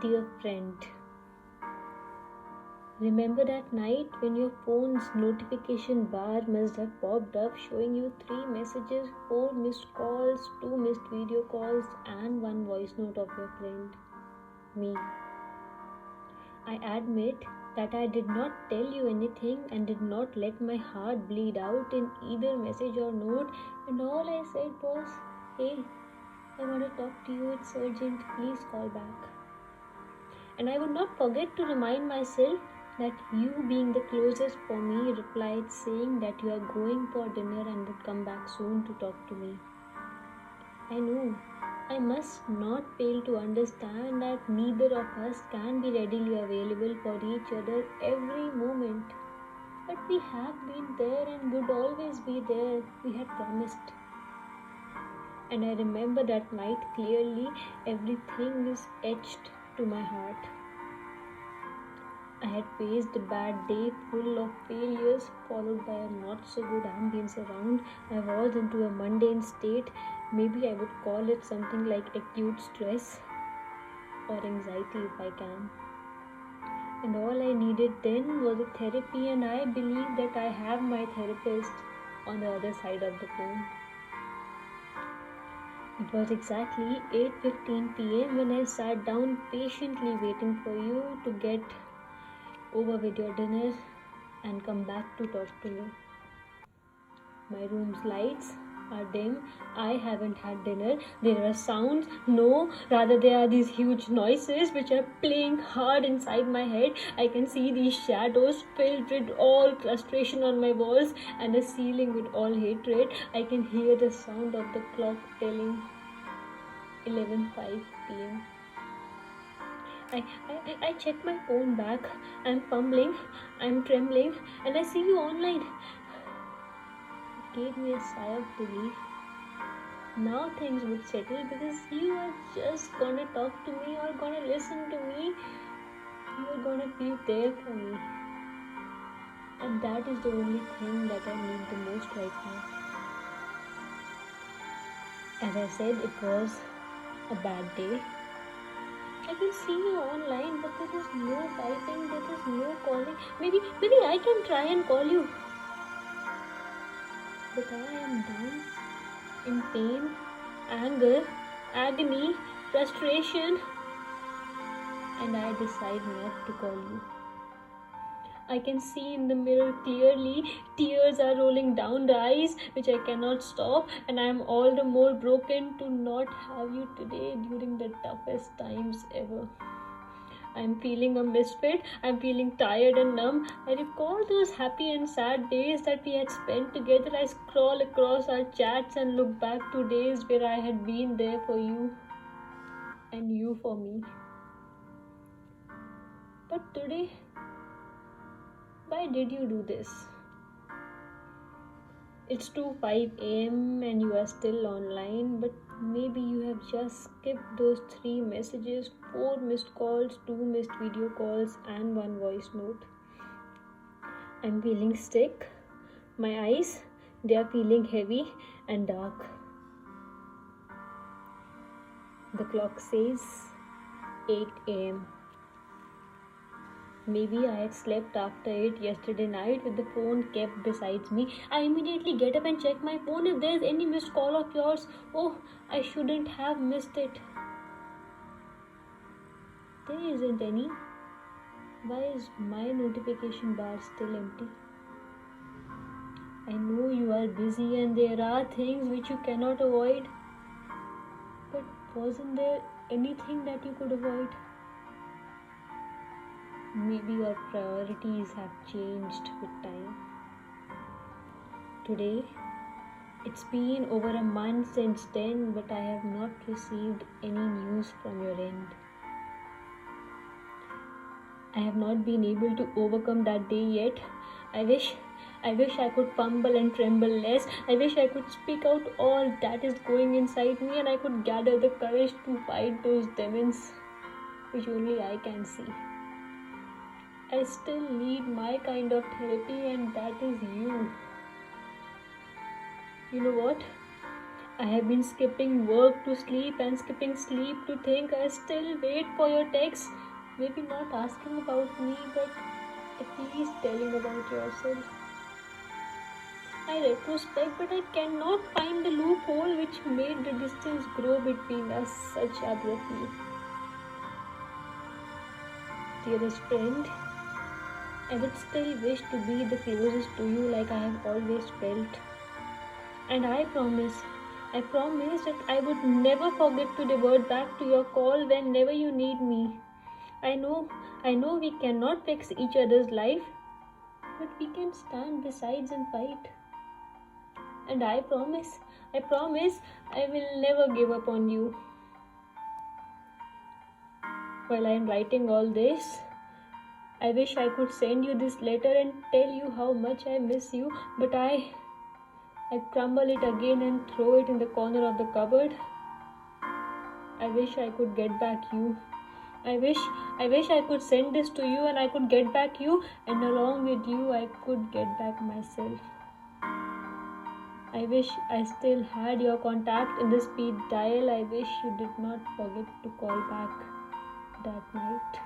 Dear friend, remember that night when your phone's notification bar must have popped up showing you 3 messages, 4 missed calls, 2 missed video calls, and 1 voice note of your friend? Me. I admit that I did not tell you anything and did not let my heart bleed out in either message or note, and all I said was, "Hey, I want to talk to you, it's urgent, please call back." And I would not forget to remind myself that you, being the closest for me, replied saying that you are going for dinner and would come back soon to talk to me. I know I must not fail to understand that neither of us can be readily available for each other every moment. But we have been there and would always be there, we had promised. And I remember that night clearly, everything is etched to my heart. I had faced a bad day full of failures, followed by a not so good ambience around. I was into a mundane state. Maybe I would call it something like acute stress or anxiety if I can. And all I needed then was a therapy, and I believe that I have my therapist on the other side of the phone. It was exactly 8:15 p.m. when I sat down patiently waiting for you to get over with your dinner and come back to talk to me. My room's lights are dim. I haven't had dinner. There are sounds. No, rather there are these huge noises which are playing hard inside my head. I can see these shadows filled with all frustration on my walls and a ceiling with all hatred. I can hear the sound of the clock telling 11:05 p.m. I check my phone back. I'm fumbling, I'm trembling, and I see you online. It gave me a sigh of relief. Now things would settle because you are just gonna talk to me or gonna listen to me. You are gonna be there for me. And that is the only thing that I need the most right now. As I said, it was a bad day. I can see you online, but there is no typing, there is no calling. Maybe I can try and call you. But I am down, in pain, anger, agony, frustration, and I decide not to call you. I can see in the mirror clearly, tears are rolling down the eyes, which I cannot stop, and I am all the more broken to not have you today during the toughest times ever. I am feeling a misfit, I am feeling tired and numb. I recall those happy and sad days that we had spent together. I scroll across our chats and look back to days where I had been there for you and you for me. But today, why did you do this? It's 2:05 a.m. and you are still online, but maybe you have just skipped those 3 messages, 4 missed calls, 2 missed video calls, and 1 voice note. I'm feeling sick. My eyes, they are feeling heavy and dark. The clock says 8 a.m. Maybe I had slept after 8 yesterday night with the phone kept beside me. I immediately get up and check my phone if there is any missed call of yours. Oh, I shouldn't have missed it. There isn't any. Why is my notification bar still empty? I know you are busy and there are things which you cannot avoid. But wasn't there anything that you could avoid? Maybe your priorities have changed with time. Today, it's been over a month since then, but I have not received any news from your end. I have not been able to overcome that day yet. I wish I could fumble and tremble less. I wish I could speak out all that is going inside me and I could gather the courage to fight those demons which only I can see. I still need my kind of therapy, and that is you. You know what? I have been skipping work to sleep and skipping sleep to think. I still wait for your text. Maybe not asking about me, but at least telling about yourself. I retrospect, but I cannot find the loophole which made the distance grow between us such abruptly. Dearest friend, I would still wish to be the closest to you like I have always felt. And I promise that I would never forget to revert back to your call whenever you need me. I know we cannot fix each other's life, but we can stand besides and fight. And I promise I will never give up on you. While I am writing all this, I wish I could send you this letter and tell you how much I miss you, but I crumble it again and throw it in the corner of the cupboard. I wish I could get back you. I wish I could send this to you and I could get back you, and along with you I could get back myself. I wish I still had your contact in the speed dial. I wish you did not forget to call back that night.